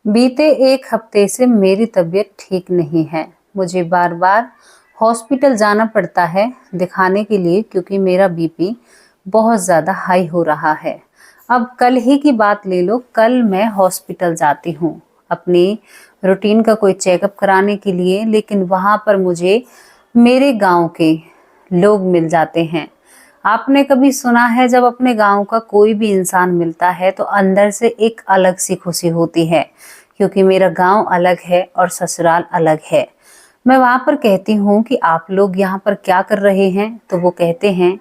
बीते एक हफ्ते से मेरी तबीयत ठीक नहीं है। मुझे बार बार हॉस्पिटल जाना पड़ता है दिखाने के लिए क्योंकि मेरा बीपी बहुत ज़्यादा हाई हो रहा है। अब कल ही की बात ले लो, कल मैं हॉस्पिटल जाती हूँ अपनी रूटीन का कोई चेकअप कराने के लिए, लेकिन वहाँ पर मुझे मेरे गांव के लोग मिल जाते हैं। आपने कभी सुना है जब अपने गांव का कोई भी इंसान मिलता है तो अंदर से एक अलग सी खुशी होती है, क्योंकि मेरा गांव अलग है और ससुराल अलग है। मैं वहां पर कहती हूँ कि आप लोग यहाँ पर क्या कर रहे हैं, तो वो कहते हैं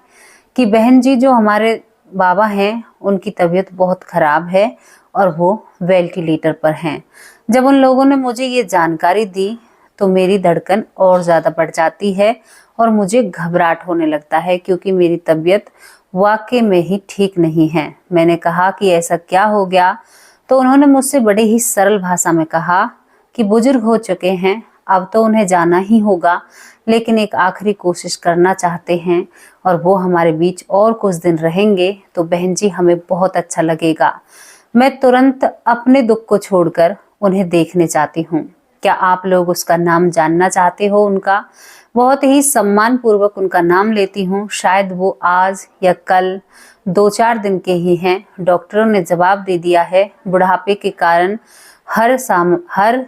कि बहन जी, जो हमारे बाबा हैं उनकी तबीयत बहुत खराब है और वो वेंटिलेटर पर हैं। जब उन लोगों ने मुझे ये जानकारी दी तो मेरी धड़कन और ज़्यादा बढ़ जाती है और मुझे घबराहट होने लगता है, क्योंकि मेरी तबीयत वाकई में ही ठीक नहीं है। मैंने कहा कि ऐसा क्या हो गया, तो उन्होंने मुझसे बड़े ही सरल भाषा में कहा कि बुजुर्ग हो चुके हैं, अब तो उन्हें जाना ही होगा, लेकिन एक आखिरी कोशिश करना चाहते हैं और वो हमारे बीच और कुछ दिन रहेंगे तो बहन जी हमें बहुत अच्छा लगेगा। मैं तुरंत अपने दुख को छोड़कर उन्हें देखने चाहती हूँ। क्या आप लोग उसका नाम जानना चाहते हो? उनका बहुत ही सम्मान पूर्वक उनका नाम लेती हूँ। शायद वो आज या कल 2-4 दिन के ही हैं। डॉक्टरों ने जवाब दे दिया है, बुढ़ापे के कारण हर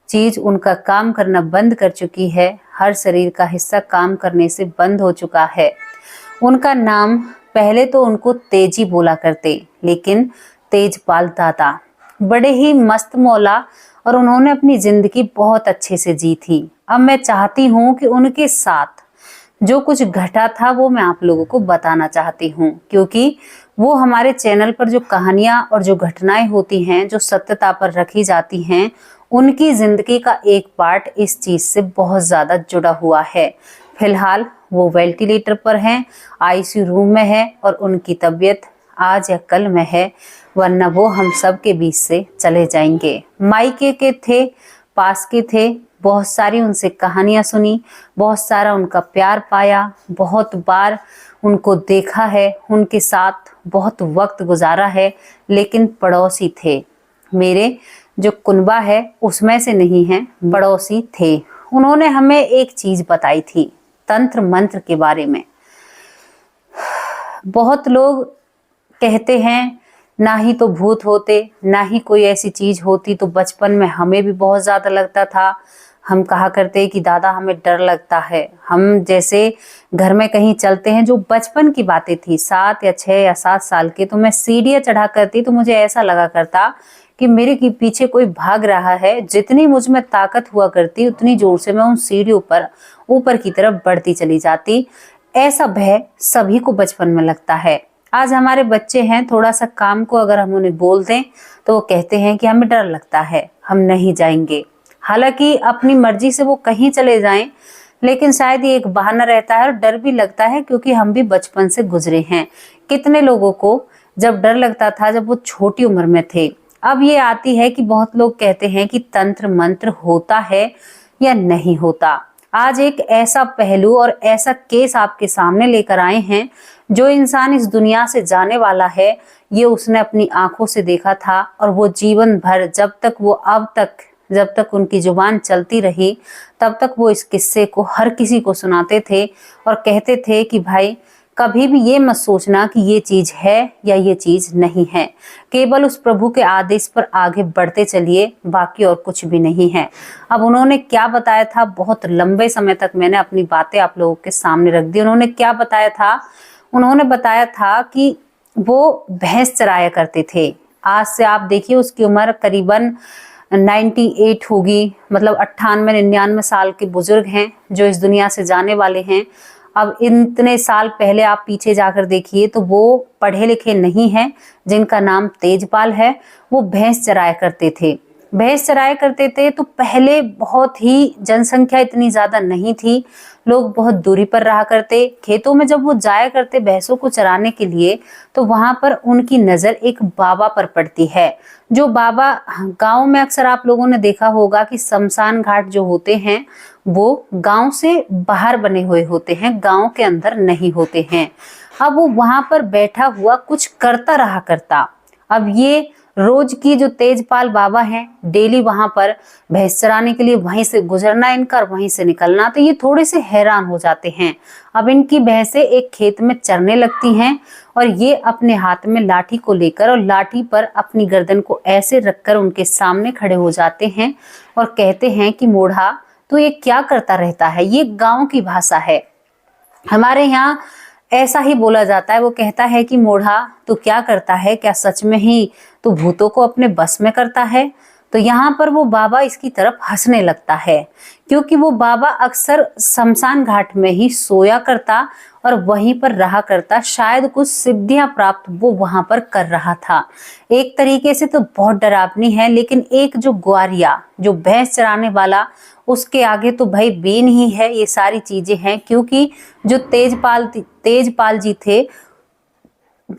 चीज उनका काम करना बंद कर चुकी है। हर शरीर का हिस्सा काम करने से बंद हो चुका है। उनका नाम, पहले तो उनको तेजी बोला करते, लेकिन तेजपाल दादा बड़े ही मस्त मौला, और उन्होंने अपनी जिंदगी बहुत अच्छे से जी थी। अब मैं चाहती हूँ कि उनके साथ जो कुछ घटा था वो मैं आप लोगों को बताना चाहती हूँ, क्योंकि वो हमारे चैनल पर जो कहानियां और जो घटनाएं होती हैं, जो सत्यता पर रखी जाती हैं, उनकी जिंदगी का एक पार्ट इस चीज से बहुत ज्यादा जुड़ा हुआ है। फिलहाल वो वेंटिलेटर पर हैं, आईसीयू रूम में है और उनकी तबीयत आज या कल में है, वरना वो हम सब के बीच से चले जाएंगे। मायके के थे, पास के थे, बहुत सारी उनसे कहानियां सुनी, बहुत सारा उनका प्यार पाया, बहुत बार उनको देखा है, उनके साथ बहुत वक्त गुजारा है, लेकिन पड़ोसी थे। मेरे जो कुनबा है उसमें से नहीं है, पड़ोसी थे। उन्होंने हमें एक चीज बताई थी, तंत्र मंत्र के बारे में। बहुत लोग कहते हैं ना ही तो भूत होते, ना ही कोई ऐसी चीज होती, तो बचपन में हमें भी बहुत ज्यादा लगता था। हम कहा करते कि दादा हमें डर लगता है। हम जैसे घर में कहीं चलते हैं, जो बचपन की बातें थी, 7 या 6 या 7 साल के, तो मैं सीढ़ियां चढ़ा करती तो मुझे ऐसा लगा करता कि मेरे के पीछे कोई भाग रहा है। जितनी मुझ में ताकत हुआ करती उतनी जोर से मैं उन सीढ़ियों पर ऊपर की तरफ बढ़ती चली जाती। ऐसा भय सभी को बचपन में लगता है। आज हमारे बच्चे हैं, थोड़ा सा काम को अगर हम उन्हें बोल दें तो वो कहते हैं कि हमें डर लगता है, हम नहीं जाएंगे। हालांकि अपनी मर्जी से वो कहीं चले जाएं, लेकिन शायद ये एक बहाना रहता है और डर भी लगता है, क्योंकि हम भी बचपन से गुजरे हैं। कितने लोगों को जब डर लगता था जब वो छोटी उम्र में थे। अब ये आती है कि बहुत लोग कहते हैं कि तंत्र मंत्र होता है या नहीं होता। आज एक ऐसा पहलू और ऐसा केस आपके सामने लेकर आए हैं, जो इंसान इस दुनिया से जाने वाला है, ये उसने अपनी आंखों से देखा था, और वो जीवन भर जब तक उनकी जुबान चलती रही, तब तक वो इस किस्से को हर किसी को सुनाते थे और कहते थे कि भाई कभी भी ये मत सोचना कि ये चीज है या ये चीज नहीं है, केवल उस प्रभु के आदेश पर आगे बढ़ते चलिए, बाकी और कुछ भी नहीं है। अब उन्होंने क्या बताया था, बहुत लंबे समय तक मैंने अपनी बातें आप लोगों के सामने रख दी। उन्होंने क्या बताया था? उन्होंने बताया था कि वो भैंस चराया करते थे। आज से आप देखिए, उसकी उम्र करीबन 98 होगी, मतलब 98-99 साल के बुजुर्ग हैं जो इस दुनिया से जाने वाले हैं। अब इतने साल पहले आप पीछे जाकर देखिए तो वो पढ़े लिखे नहीं हैं, जिनका नाम तेजपाल है। वो भैंस चराया करते थे। भैंस चराया करते थे तो पहले बहुत ही जनसंख्या इतनी ज्यादा नहीं थी, लोग बहुत दूरी पर रहा करते। खेतों में जब वो जाया करते भैंसों को चराने के लिए, तो वहां पर उनकी नजर एक बाबा पर पड़ती है। जो बाबा, गांव में अक्सर आप लोगों ने देखा होगा कि शमशान घाट जो होते हैं वो गांव से बाहर बने हुए होते हैं, गांव के अंदर नहीं होते हैं। अब वो वहां पर बैठा हुआ कुछ करता रहा करता। अब ये रोज की जो तेजपाल बाबा हैं, डेली वहां पर भैंस चराने के लिए वहीं से गुजरना इनका और वहीं से निकलना, तो ये थोड़े से हैरान हो जाते हैं। अब इनकी भैंसें एक खेत में चरने लगती हैं और ये अपने हाथ में लाठी को लेकर और लाठी पर अपनी गर्दन को ऐसे रखकर उनके सामने खड़े हो जाते हैं और कहते हैं कि मोढ़ा तो ये क्या करता रहता है। ये गांव की भाषा है, हमारे यहाँ ऐसा ही बोला जाता है। वो कहता है कि मोढ़ा तू क्या करता है, क्या सच में ही तू भूतों को अपने बस में करता है। तो यहाँ पर वो बाबा इसकी तरफ हंसने लगता है, क्योंकि वो बाबा अक्सर शमशान घाट में ही सोया करता और वहीं पर रहा करता। शायद कुछ सिद्धियां प्राप्त वो वहां पर कर रहा था। एक तरीके से तो बहुत डरावनी है, लेकिन एक जो ग्वारिया, जो भैंस चराने वाला, उसके आगे तो भाई बीन ही है ये सारी चीजें हैं। क्योंकि जो तेजपाल जी थे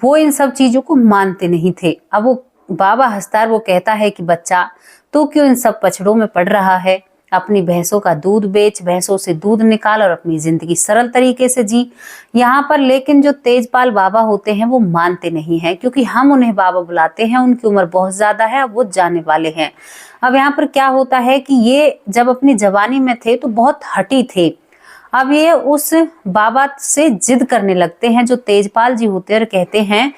वो इन सब चीजों को मानते नहीं थे। अब वो बाबा हंसता है, वो कहता है कि बच्चा तू क्यों इन सब पछड़ों में पड़ रहा है, अपनी भैंसों का दूध बेच, भैंसों से दूध निकाल और अपनी जिंदगी सरल तरीके से जी। यहाँ पर लेकिन जो तेजपाल बाबा होते हैं वो मानते नहीं हैं, क्योंकि हम उन्हें बाबा बुलाते हैं, उनकी उम्र बहुत ज्यादा है, अब वो जाने वाले हैं। अब यहाँ पर क्या होता है कि ये जब अपनी जवानी में थे तो बहुत हठी थे। अब ये उस बाबा से जिद करने लगते हैं जो तेजपाल जी होते हैं और कहते हैं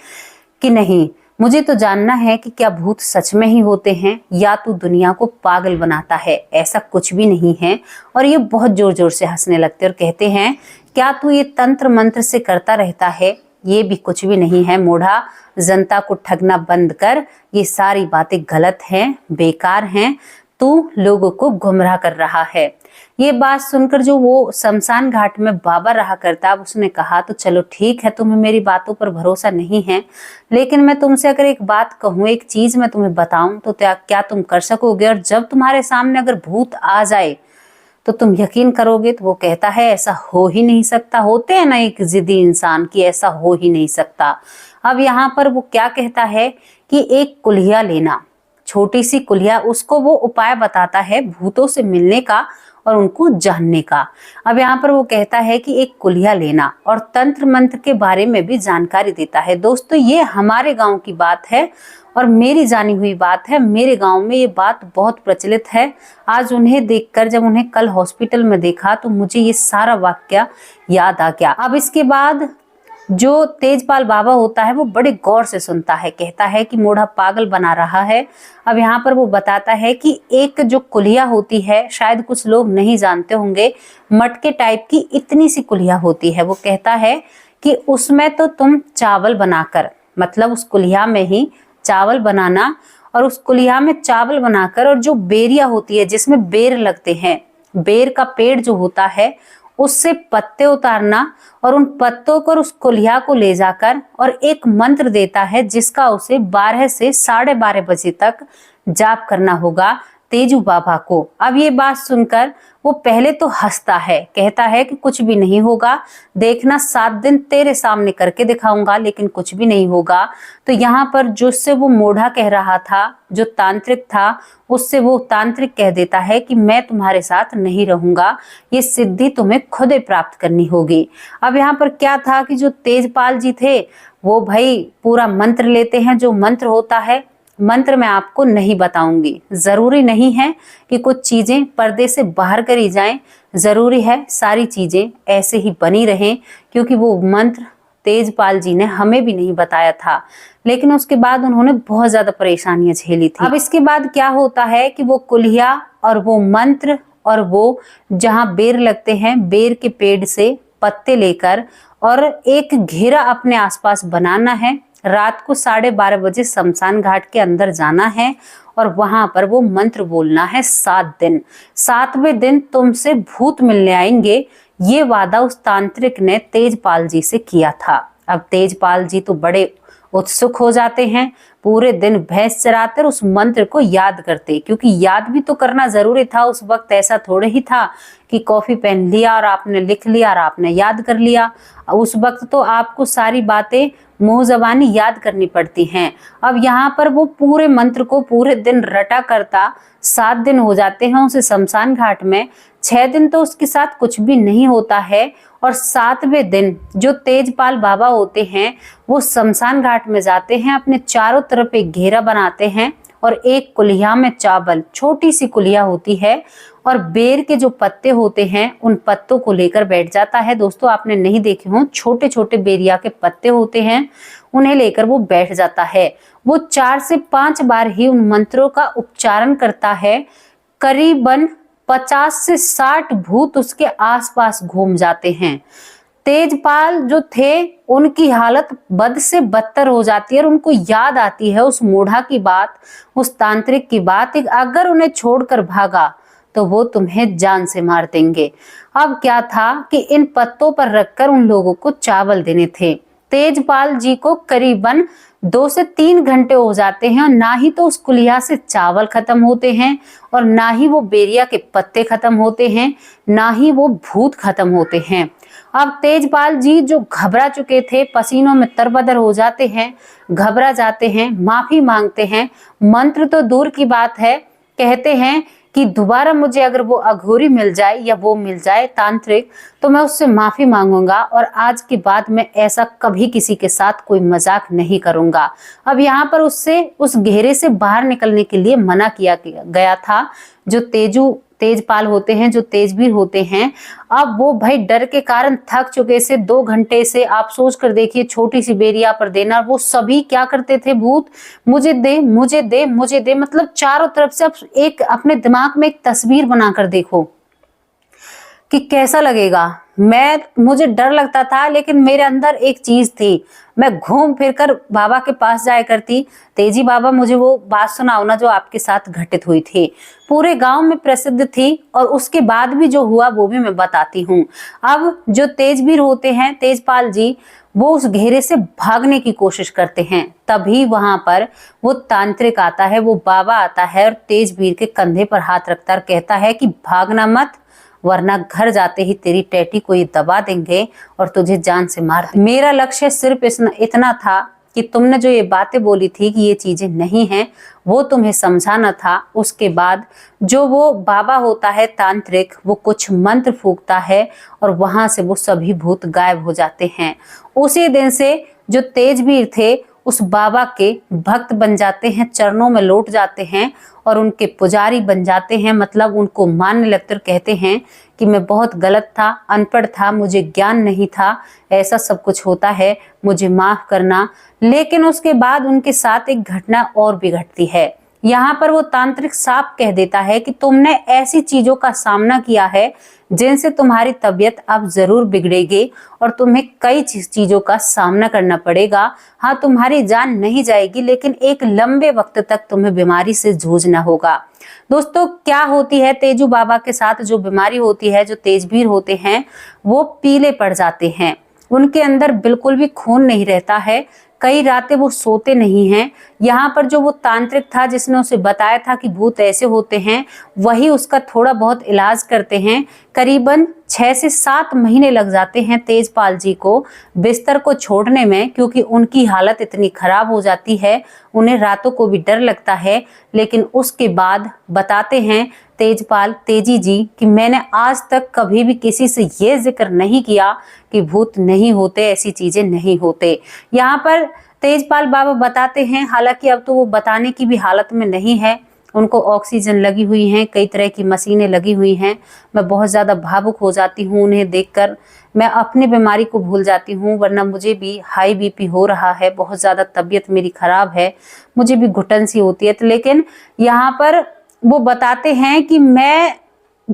कि नहीं, मुझे तो जानना है कि क्या भूत सच में ही होते हैं या तू दुनिया को पागल बनाता है, ऐसा कुछ भी नहीं है। और ये बहुत जोर जोर से हंसने लगते हैं और कहते हैं क्या तू ये तंत्र मंत्र से करता रहता है, ये भी कुछ भी नहीं है मोढ़ा, जनता को ठगना बंद कर, ये सारी बातें गलत हैं, बेकार हैं, तू लोगों को गुमराह कर रहा है। ये बात सुनकर जो वो शमशान घाट में बाबा रहा करता, अब उसने कहा तो चलो ठीक है, तुम्हें मेरी बातों पर भरोसा नहीं है, लेकिन मैं तुमसे अगर एक बात कहूँ, एक चीज मैं तुम्हें बताऊं, तो क्या तुम कर सकोगे? और जब तुम्हारे सामने अगर भूत आ जाए तो तुम यकीन करोगे? तो वो कहता है ऐसा हो ही नहीं सकता। होते हैं ना एक जिद्दी इंसान की, ऐसा हो ही नहीं सकता। अब यहाँ पर वो क्या कहता है कि एक कुल्हिया लेना, छोटी सी कुल्हिया, उसको वो उपाय बताता है भूतों से मिलने का और उनको जानने का। अब यहाँ पर वो कहता है कि एक कुल्हिया लेना और तंत्र मंत्र के बारे में भी जानकारी देता है। दोस्तों ये हमारे गांव की बात है और मेरी जानी हुई बात है। मेरे गांव में ये बात बहुत प्रचलित है। आज उन्हें देखकर, जब उन्हें कल हॉस्पिटल में देखा, तो मुझे ये सारा वाक्य याद आ गया। अब इसके बाद जो तेजपाल बाबा होता है वो बड़े गौर से सुनता है, कहता है कि मोढ़ा पागल बना रहा है। अब यहाँ पर वो बताता है कि एक जो कुल्हिया होती है, शायद कुछ लोग नहीं जानते होंगे, मटके टाइप की इतनी सी कुल्हिया होती है। वो कहता है कि उसमें तो तुम चावल बनाकर, मतलब उस कुल्हिया में ही चावल बनाना, और उस कुल्हिया में चावल बनाकर, और जो बेरिया होती है जिसमें बेर लगते हैं, बेर का पेड़ जो होता है उससे पत्ते उतारना और उन पत्तों पर उस कुल्हिया को ले जाकर और एक मंत्र देता है जिसका उसे 12 से 12:30 बजे तक जाप करना होगा तेजू बाबा को। अब ये बात सुनकर वो पहले तो हंसता है, कहता है कि कुछ भी नहीं होगा, देखना 7 दिन तेरे सामने करके दिखाऊंगा, लेकिन कुछ भी नहीं होगा। तो यहाँ पर जिससे वो मोढ़ा कह रहा था, जो तांत्रिक था, उससे वो तांत्रिक कह देता है कि मैं तुम्हारे साथ नहीं रहूंगा, ये सिद्धि तुम्हें खुद ही प्राप्त करनी होगी। अब यहाँ पर क्या था कि जो तेजपाल जी थे वो भाई पूरा मंत्र लेते हैं। जो मंत्र होता है, मंत्र मैं आपको नहीं बताऊंगी, जरूरी नहीं है कि कुछ चीजें पर्दे से बाहर करी जाएं, जरूरी है सारी चीजें ऐसे ही बनी रहें, क्योंकि वो मंत्र तेजपाल जी ने हमें भी नहीं बताया था। लेकिन उसके बाद उन्होंने बहुत ज्यादा परेशानियां झेली थी। अब इसके बाद क्या होता है कि वो कुल्हिया और वो मंत्र और वो जहां बेर लगते हैं, बेर के पेड़ से पत्ते लेकर और एक घेरा अपने आसपास बनाना है, रात को 12:30 बजे शमशान घाट के अंदर जाना है और वहां पर वो मंत्र बोलना है 7 दिन। 7वें दिन तुमसे भूत मिलने आएंगे, ये वादा उस तांत्रिक ने तेजपाल जी से किया था। अब तेजपाल जी तो बड़े उत्सुक हो जाते हैं, पूरे दिन भैंस चराते और उस मंत्र को याद करते, क्योंकि याद भी तो करना जरूरी था। उस वक्त ऐसा थोड़े ही था कि कॉफी पेन लिया और आपने लिख लिया और आपने याद कर लिया। उस वक्त तो आपको सारी बातें मुंह जबानी याद करनी पड़ती हैं। अब यहाँ पर वो पूरे मंत्र को पूरे दिन रटा करता, 7 दिन हो जाते हैं उसे शमशान घाट में। 6 दिन तो उसके साथ कुछ भी नहीं होता है और 7वें दिन जो तेजपाल बाबा होते हैं वो शमशान घाट में जाते हैं, अपने चारों तरफ एक घेरा बनाते हैं और एक कुल्हिया में चावल, छोटी सी कुल्हिया होती है, और बेर के जो पत्ते होते हैं उन पत्तों को लेकर बैठ जाता है। दोस्तों आपने नहीं देखे हों, छोटे छोटे बेरिया के पत्ते होते हैं, उन्हें लेकर वो बैठ जाता है। वो 4 से 5 बार ही उन मंत्रों का उच्चारण करता है। करीबन 50 से 60 भूत उसके आसपास घूम जाते हैं। तेजपाल जो थे उनकी हालत बद से बदतर हो जाती है और उनको याद आती है उस मूढ़ा की बात, उस तांत्रिक की बात, अगर उन्हें छोड़कर भागा तो वो तुम्हें जान से मार देंगे। अब क्या था कि इन पत्तों पर रखकर उन लोगों को चावल देने थे। तेजपाल जी को करीबन 2 से 3 घंटे हो जाते हैं और ना ही तो उस कुलिया से चावल खत्म होते हैं और ना ही वो बेरिया के पत्ते खत्म होते हैं, ना ही वो भूत खत्म होते हैं। अब तेजपाल जी जो घबरा चुके थे, पसीनों में तरबदर हो जाते हैं, घबरा जाते हैं, माफी मांगते हैं। मंत्र तो दूर की बात है, कहते हैं कि दोबारा मुझे अगर वो अघोरी मिल जाए या वो मिल जाए तांत्रिक, तो मैं उससे माफी मांगूंगा और आज के बाद मैं ऐसा कभी किसी के साथ कोई मजाक नहीं करूंगा। अब यहाँ पर उससे उस घेरे से बाहर निकलने के लिए मना किया गया था। जो तेजपाल होते हैं, जो तेजवीर होते हैं, अब वो भाई डर के कारण थक चुके से 2 घंटे से, आप सोच कर देखिए, छोटी सी बेरिया पर देना। वो सभी क्या करते थे, भूत मुझे दे मुझे दे मुझे दे, मतलब चारों तरफ से। अब एक अपने दिमाग में एक तस्वीर बनाकर देखो कि कैसा लगेगा। मुझे डर लगता था, लेकिन मेरे अंदर एक चीज थी, मैं घूम फिर कर बाबा के पास जाया करती। तेजी बाबा मुझे वो बात सुनाओ ना जो आपके साथ घटित हुई थी, पूरे गांव में प्रसिद्ध थी, और उसके बाद भी जो हुआ वो भी मैं बताती हूँ। अब जो तेजवीर होते हैं, तेजपाल जी, वो उस घेरे से भागने की कोशिश करते हैं। तभी वहां पर वो तांत्रिक आता है, वो बाबा आता है और तेजवीर के कंधे पर हाथ रखता है, कहता है कि भागना मत, वरना घर जाते ही तेरी टैटी को ये दबा देंगे और तुझे जान से मार देंगे। मेरा लक्ष्य सिर्फ इतना था कि तुमने जो ये बातें बोली थी कि ये चीजें नहीं हैं, वो तुम्हें समझाना था। उसके बाद जो वो बाबा होता है तांत्रिक, वो कुछ मंत्र फूंकता है और वहां से वो सभी भूत गायब हो जाते हैं। उसी दिन से जो तेजवीर थे उस बाबा के भक्त बन जाते हैं, चरणों में लौट जाते हैं और उनके पुजारी बन जाते हैं, मतलब उनको मानने लगते और कहते हैं कि मैं बहुत गलत था, अनपढ़ था, मुझे ज्ञान नहीं था, ऐसा सब कुछ होता है, मुझे माफ करना। लेकिन उसके बाद उनके साथ एक घटना और भी घटती है। यहाँ पर वो तांत्रिक साफ कह देता है कि तुमने ऐसी चीजों का सामना किया है जिनसे तुम्हारी तबीयत अब जरूर बिगड़ेगी और तुम्हें कई चीजों का सामना करना पड़ेगा। हाँ, तुम्हारी जान नहीं जाएगी, लेकिन एक लंबे वक्त तक तुम्हें बीमारी से जूझना होगा। दोस्तों, क्या होती है तेजू बाबा के साथ जो बीमारी होती है, जो तेजवीर होते हैं वो पीले पड़ जाते हैं, उनके अंदर बिल्कुल भी खून नहीं रहता है, कई रातें वो सोते नहीं हैं। यहाँ पर जो वो तांत्रिक था जिसने उसे बताया था कि भूत ऐसे होते हैं, वही उसका थोड़ा बहुत इलाज करते हैं। करीबन 6 से 7 महीने लग जाते हैं तेजपाल जी को बिस्तर को छोड़ने में, क्योंकि उनकी हालत इतनी खराब हो जाती है, उन्हें रातों को भी डर लगता है। लेकिन उसके बाद बताते हैं तेजपाल, तेजी जी, कि मैंने आज तक कभी भी किसी से ये जिक्र नहीं किया कि भूत नहीं होते, ऐसी चीजें नहीं होते। यहाँ पर तेजपाल बाबा बताते हैं, हालांकि अब तो वो बताने की भी हालत में नहीं है, उनको ऑक्सीजन लगी हुई है, कई तरह की मशीनें लगी हुई हैं। मैं बहुत ज़्यादा भावुक हो जाती हूँ उन्हें देखकर, मैं अपनी बीमारी को भूल जाती हूँ, वरना मुझे भी हाई बीपी हो रहा है, बहुत ज़्यादा तबीयत मेरी खराब है, मुझे भी घुटन सी होती है। तो लेकिन यहाँ पर वो बताते हैं कि मैं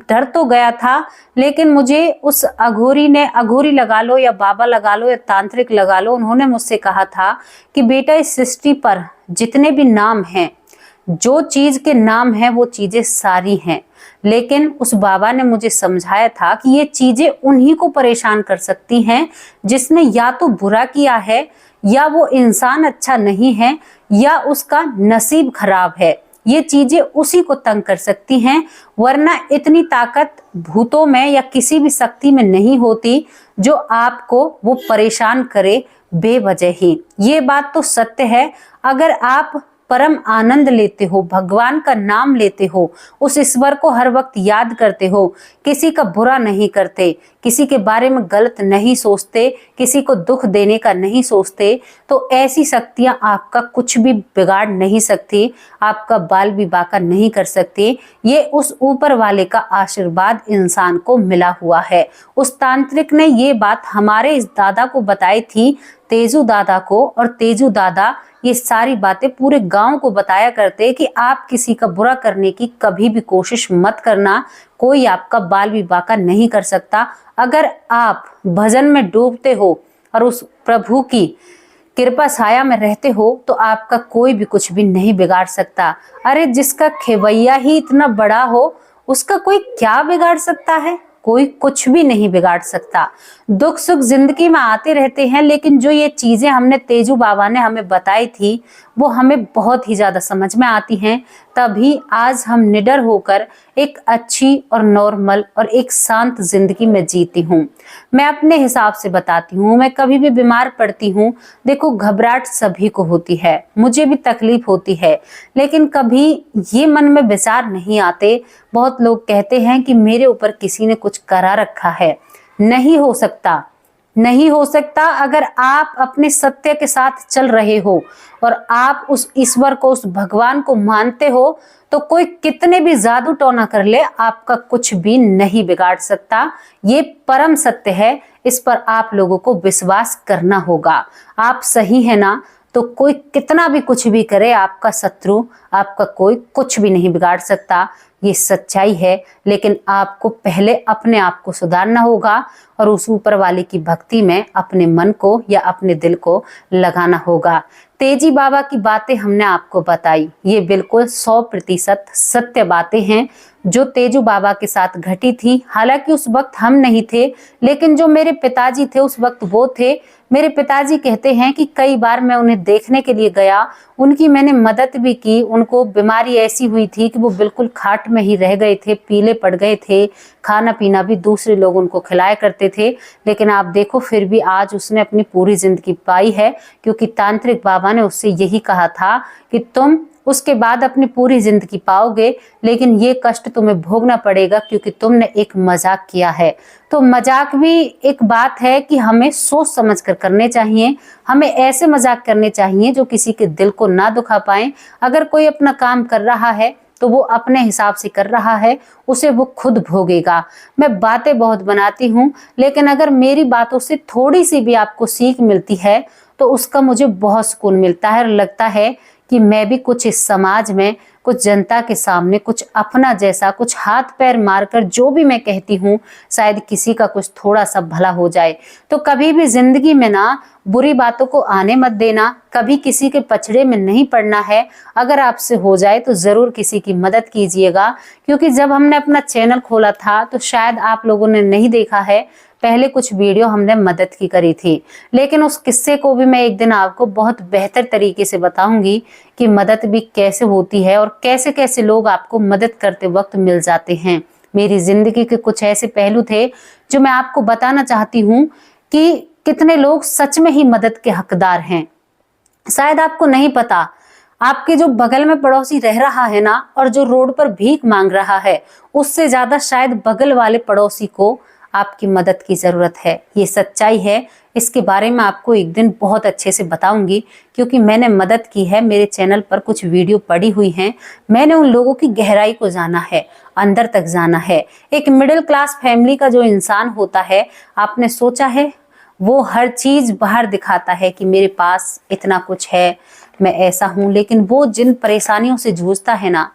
डर तो गया था, लेकिन मुझे उस अघोरी लगा लो या बाबा लगा लो या तांत्रिक लगा लो, उन्होंने मुझसे कहा था कि बेटा इस सृष्टि पर जितने भी नाम हैं, जो चीज के नाम हैं वो चीजें सारी हैं, लेकिन उस बाबा ने मुझे समझाया था कि ये चीजें उन्हीं को परेशान कर सकती हैं जिसने या तो बुरा किया है, या वो इंसान अच्छा नहीं है, या उसका नसीब खराब है। ये चीजें उसी को तंग कर सकती हैं, वरना इतनी ताकत भूतों में या किसी भी शक्ति में नहीं होती जो आपको वो परेशान करे बेवजह ही। ये बात तो सत्य है। अगर आप परम आनंद लेते हो, भगवान का नाम लेते हो, उस ईश्वर को हर वक्त याद करते हो, किसी का बुरा नहीं करते, किसी के बारे में गलत नहीं सोचते, किसी को दुख देने का नहीं सोचते, तो ऐसी शक्तियां आपका कुछ भी बिगाड़ नहीं सकती, आपका बाल भी बांका नहीं कर सकती। ये उस ऊपर वाले का आशीर्वाद इंसान को मिला हुआ है। उस तांत्रिक ने ये बात हमारे इस दादा को बताई थी, तेजू दादा को, और तेजू दादा ये सारी बातें पूरे गांव को बताया करते कि आप किसी का बुरा करने की कभी भी कोशिश मत करना, कोई आपका बाल भी बांका नहीं कर सकता। अगर आप भजन में डूबते हो और उस प्रभु की कृपा छाया में रहते हो तो आपका कोई भी कुछ भी नहीं बिगाड़ सकता। अरे जिसका खेवैया ही इतना बड़ा हो उसका कोई क्या बिगाड़ सकता है? कोई कुछ भी नहीं बिगाड़ सकता। दुख सुख जिंदगी में आते रहते हैं, लेकिन जो ये चीजें हमने तेजू बाबा ने हमें बताई थी वो हमें बहुत ही ज्यादा समझ में आती हैं। तभी आज हम निडर होकर एक अच्छी और नॉर्मल और एक शांत जिंदगी में जीती हूँ। मैं अपने हिसाब से बताती हूँ। मैं कभी भी बीमार पड़ती हूँ, देखो घबराहट सभी को होती है, मुझे भी तकलीफ होती है, लेकिन कभी ये मन में विचार नहीं आते। बहुत लोग कहते हैं कि मेरे ऊपर किसी ने कुछ करा रखा है। नहीं हो सकता, नहीं हो सकता। अगर आप अपने सत्य के साथ चल रहे हो और आप उस ईश्वर को, उस भगवान को मानते हो, तो कोई कितने भी जादू टोना कर ले आपका कुछ भी नहीं बिगाड़ सकता। ये परम सत्य है, इस पर आप लोगों को विश्वास करना होगा। आप सही है ना, तो कोई कितना भी कुछ भी करे, आपका शत्रु आपका कोई कुछ भी नहीं बिगाड़ सकता। ये सच्चाई है, लेकिन आपको पहले अपने आप को सुधारना होगा और उस ऊपर वाले की भक्ति में अपने मन को या अपने दिल को लगाना होगा। तेजी बाबा की बातें हमने आपको बताई, ये बिल्कुल 100% सत्य बातें हैं जो तेजू बाबा के साथ घटी थी। हालांकि उस वक्त हम नहीं थे, लेकिन जो मेरे पिताजी थे उस वक्त वो थे। मेरे पिताजी कहते हैं कि कई बार मैं उन्हें देखने के लिए गया, उनकी मैंने मदद भी की। उनको बीमारी ऐसी हुई थी कि वो बिल्कुल खाट में ही रह गए थे, पीले पड़ गए थे, खाना पीना भी दूसरे लोग उनको खिलाया करते थे। लेकिन आप देखो फिर भी आज उसने अपनी पूरी जिंदगी पाई है, क्योंकि तांत्रिक बाबा ने उससे यही कहा था कि तुम उसके बाद अपनी पूरी जिंदगी पाओगे, लेकिन ये कष्ट तुम्हें भोगना पड़ेगा क्योंकि तुमने एक मजाक किया है। तो मजाक भी एक बात है कि हमें सोच समझ कर करने चाहिए। हमें ऐसे मजाक करने चाहिए जो किसी के दिल को ना दुखा पाए। अगर कोई अपना काम कर रहा है तो वो अपने हिसाब से कर रहा है, उसे वो खुद भोगेगा। मैं बातें बहुत बनाती हूँ, लेकिन अगर मेरी बातों से थोड़ी सी भी आपको सीख मिलती है तो उसका मुझे बहुत सुकून मिलता है और लगता है कि मैं भी कुछ इस समाज में, कुछ जनता के सामने, कुछ अपना जैसा, कुछ हाथ पैर मारकर जो भी मैं कहती हूँ शायद किसी का कुछ थोड़ा सा भला हो जाए। तो कभी भी जिंदगी में ना बुरी बातों को आने मत देना, कभी किसी के पछड़े में नहीं पड़ना है। अगर आपसे हो जाए तो जरूर किसी की मदद कीजिएगा, क्योंकि जब हमने अपना चैनल खोला था तो शायद आप लोगों ने नहीं देखा है, पहले कुछ वीडियो हमने मदद की करी थी, लेकिन उस किस्से को भी मैं एक दिन आपको बहुत बेहतर तरीके से बताऊंगी कि मदद भी कैसे होती है और कैसे कैसे लोग आपको मदद करते वक्त मिल जाते हैं। मेरी जिंदगी के कुछ ऐसे पहलू थे जो मैं आपको बताना चाहती हूँ कि कितने लोग सच में ही मदद के हकदार हैं। शायद आपको नहीं पता, आपके जो बगल में पड़ोसी रह रहा है ना, और जो रोड पर भीख मांग रहा है, उससे ज्यादा शायद बगल वाले पड़ोसी को आपकी मदद की जरूरत है। ये सच्चाई है, इसके बारे में आपको एक दिन बहुत अच्छे से बताऊंगी, क्योंकि मैंने मदद की है। मेरे चैनल पर कुछ वीडियो पड़ी हुई हैं, मैंने उन लोगों की गहराई को जाना है, अंदर तक जाना है। एक मिडिल क्लास फैमिली का जो इंसान होता है, आपने सोचा है, वो हर चीज बाहर दिखाता है कि मेरे पास इतना कुछ है, मैं ऐसा हूं, लेकिन वो जिन परेशानियों से जूझता है ना,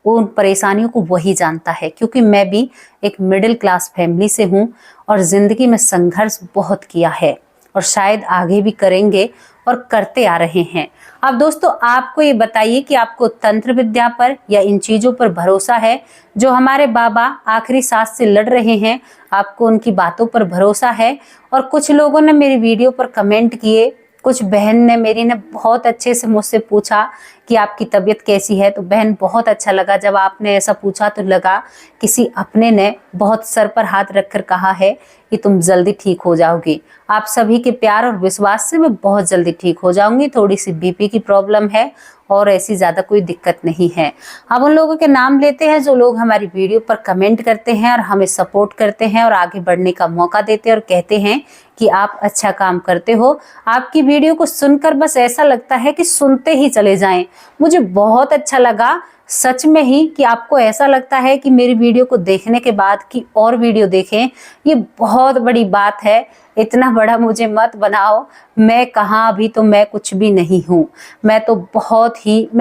उन परेशानियों को वही जानता है। क्योंकि मैं भी एक मिडिल क्लास फैमिली से हूँ और जिंदगी में संघर्ष बहुत किया है और शायद आगे भी करेंगे और करते आ रहे हैं। अब दोस्तों आपको ये बताइए कि आपको तंत्र विद्या पर या इन चीजों पर भरोसा है? जो हमारे बाबा आखिरी सांस से लड़ रहे हैं, आपको उनकी बातों पर भरोसा है? और कुछ लोगों ने मेरी वीडियो पर कमेंट किए, कुछ बहन ने मेरी ने बहुत अच्छे से मुझसे पूछा कि आपकी तबीयत कैसी है। तो बहन बहुत अच्छा लगा जब आपने ऐसा पूछा, तो लगा किसी अपने ने बहुत सर पर हाथ रखकर कहा है कि तुम जल्दी ठीक हो जाओगी। आप सभी के प्यार और विश्वास से मैं बहुत जल्दी ठीक हो जाऊंगी। थोड़ी सी बीपी की प्रॉब्लम है और ऐसी ज़्यादा कोई दिक्कत नहीं है। अब उन लोगों के नाम लेते हैं जो लोग हमारी वीडियो पर कमेंट करते हैं और हमें सपोर्ट करते हैं और आगे बढ़ने का मौका देते हैं और कहते हैं कि आप अच्छा काम करते हो। आपकी वीडियो को सुनकर बस ऐसा लगता है कि सुनते ही चले जाएं। मुझे बहुत अच्छा लगा सच में ही कि आपको ऐसा लगता है कि मेरी वीडियो को देखने के बाद कि और वीडियो देखें। ये बहुत बड़ी बात है। इतना बड़ा मुझे मत बनाओ। मैं कहाँ, अभी तो मैं कुछ भी नहीं हूँ। मैं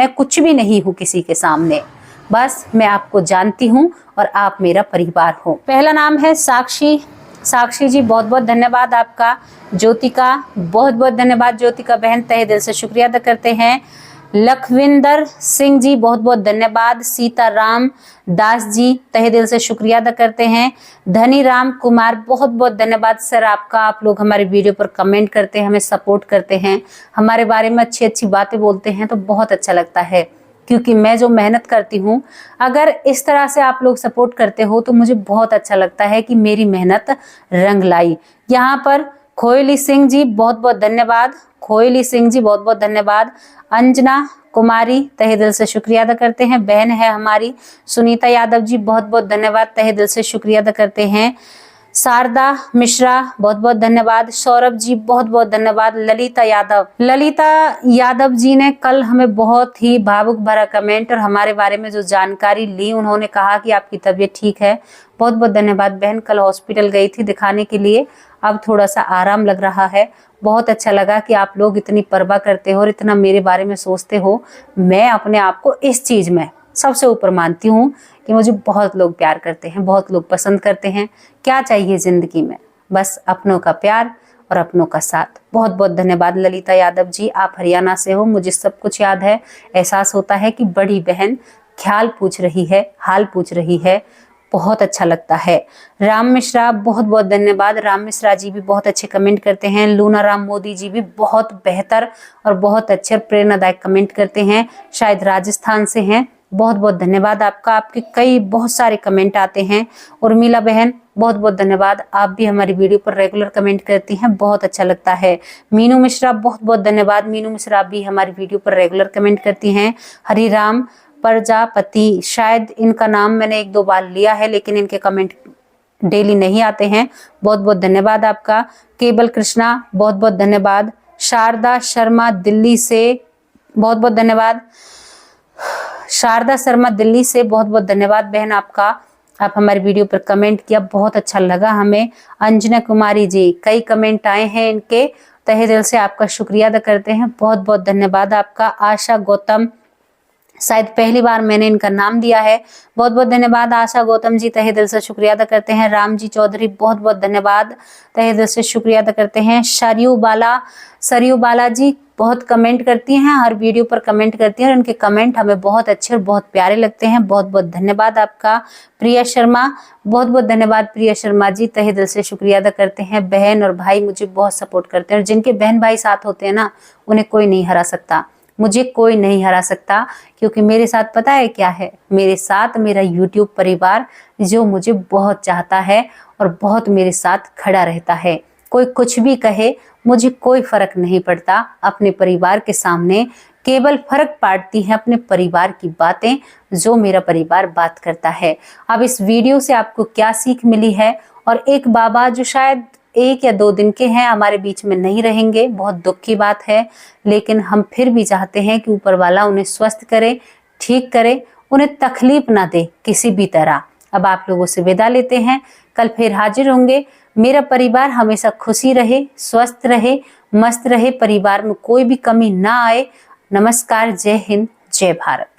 कुछ भी नहीं हूँ किसी के सामने। बस मैं आपको जानती हूँ और आप मेरा परिवार हो। पहला नाम है साक्षी। साक्षी जी बहुत बहुत धन्यवाद आपका। ज्योतिका बहुत बहुत धन्यवाद। ज्योतिका बहन तहे दिल से शुक्रिया अदा करते हैं। लखविंदर सिंह जी बहुत बहुत धन्यवाद। सीताराम दास जी तहे दिल से शुक्रिया अदा करते हैं। धनी राम कुमार बहुत बहुत धन्यवाद सर आपका। आप लोग हमारे वीडियो पर कमेंट करते हैं, हमें सपोर्ट करते हैं, हमारे बारे में अच्छी अच्छी बातें बोलते हैं, तो बहुत अच्छा लगता है। क्योंकि मैं जो मेहनत करती हूँ, अगर इस तरह से आप लोग सपोर्ट करते हो तो मुझे बहुत अच्छा लगता है कि मेरी मेहनत रंग लाई। यहाँ पर खोयली सिंह जी बहुत बहुत धन्यवाद। खोयली सिंह जी बहुत बहुत धन्यवाद। अंजना कुमारी तहे दिल से शुक्रिया अदा करते हैं, बहन है हमारी। सुनीता यादव जी बहुत बहुत धन्यवाद, तहे दिल से शुक्रिया अदा करते हैं। शारदा मिश्रा बहुत बहुत धन्यवाद। सौरभ जी बहुत बहुत धन्यवाद। ललिता यादव जी ने कल हमें बहुत ही भावुक भरा कमेंट और हमारे बारे में जो जानकारी ली, उन्होंने कहा कि आपकी तबीयत ठीक है। बहुत बहुत धन्यवाद बहन। कल हॉस्पिटल गई थी दिखाने के लिए, अब थोड़ा सा आराम लग रहा है। बहुत अच्छा लगा कि आप लोग इतनी परवाह करते हो और इतना मेरे बारे में सोचते हो। मैं अपने आप को इस चीज में सबसे ऊपर मानती हूँ कि मुझे बहुत लोग प्यार करते हैं, बहुत लोग पसंद करते हैं। क्या चाहिए जिंदगी में, बस अपनों का प्यार और अपनों का साथ। बहुत बहुत धन्यवाद ललिता यादव जी। आप हरियाणा से हो, मुझे सब कुछ याद है। एहसास होता है कि बड़ी बहन ख्याल पूछ रही है, हाल पूछ रही है। बहुत अच्छा लगता है। राम मिश्रा बहुत बहुत धन्यवाद। राम मिश्रा जी भी बहुत अच्छे कमेंट करते हैं। लूना राम मोदी जी भी बहुत बेहतर और बहुत अच्छे प्रेरणादायक कमेंट करते हैं, शायद राजस्थान से हैं। बहुत बहुत धन्यवाद आपका। आपके बहुत सारे कमेंट आते हैं। उर्मिला बहन बहुत बहुत धन्यवाद, आप भी हमारी वीडियो पर रेगुलर कमेंट करती हैं, बहुत अच्छा लगता है। मीनू मिश्रा बहुत बहुत धन्यवाद। मीनू मिश्रा भी हमारी वीडियो पर रेगुलर कमेंट करती हैं। हरिराम प्रजापति, शायद इनका नाम मैंने 1-2 बार लिया है, लेकिन इनके कमेंट डेली नहीं आते हैं। बहुत बहुत धन्यवाद आपका। केबल कृष्णा बहुत बहुत धन्यवाद। शारदा शर्मा दिल्ली से बहुत बहुत धन्यवाद। शारदा शर्मा दिल्ली से बहुत बहुत धन्यवाद बहन आपका। आप हमारी वीडियो पर कमेंट किया, बहुत अच्छा लगा हमें। अंजना कुमारी जी, कई कमेंट आए हैं इनके, तहे दिल से आपका शुक्रिया अदा करते हैं। बहुत बहुत धन्यवाद आपका। आशा गौतम, शायद पहली बार मैंने इनका नाम दिया है। बहुत बहुत धन्यवाद आशा गौतम जी, तहे दिल से शुक्रिया अदा करते हैं। राम जी चौधरी बहुत बहुत धन्यवाद, तहे दिल से शुक्रिया अदा करते हैं। सरयू बाला जी बहुत कमेंट करती हैं, हर वीडियो पर कमेंट करती हैं और उनके कमेंट हमें बहुत अच्छे और बहुत प्यारे लगते हैं। बहुत बहुत धन्यवाद आपका। प्रिया शर्मा बहुत बहुत धन्यवाद। प्रिया शर्मा जी तहे दिल से शुक्रिया अदा करते हैं। बहन और भाई मुझे बहुत सपोर्ट करते हैं और जिनके बहन भाई साथ होते हैं ना, उन्हें कोई नहीं हरा सकता। मुझे कोई नहीं हरा सकता, क्योंकि मेरे साथ पता है क्या है, मेरे साथ मेरा YouTube परिवार जो मुझे बहुत चाहता है और बहुत मेरे साथ खड़ा रहता है। कोई कुछ भी कहे, मुझे कोई फर्क नहीं पड़ता। अपने परिवार के सामने केवल फर्क पड़ती है अपने परिवार की बातें, जो मेरा परिवार बात करता है। अब इस वीडियो से आपको क्या सीख मिली है? और एक बाबा जो शायद 1 या 2 दिन के हैं, हमारे बीच में नहीं रहेंगे, बहुत दुख की बात है, लेकिन हम फिर भी चाहते हैं कि ऊपर वाला उन्हें स्वस्थ करे, ठीक करे, उन्हें तकलीफ ना दे किसी भी तरह। अब आप लोगों से विदा लेते हैं, कल फिर हाजिर होंगे। मेरा परिवार हमेशा खुशी रहे, स्वस्थ रहे, मस्त रहे, परिवार में कोई भी कमी ना आए। नमस्कार, जय हिंद, जय भारत।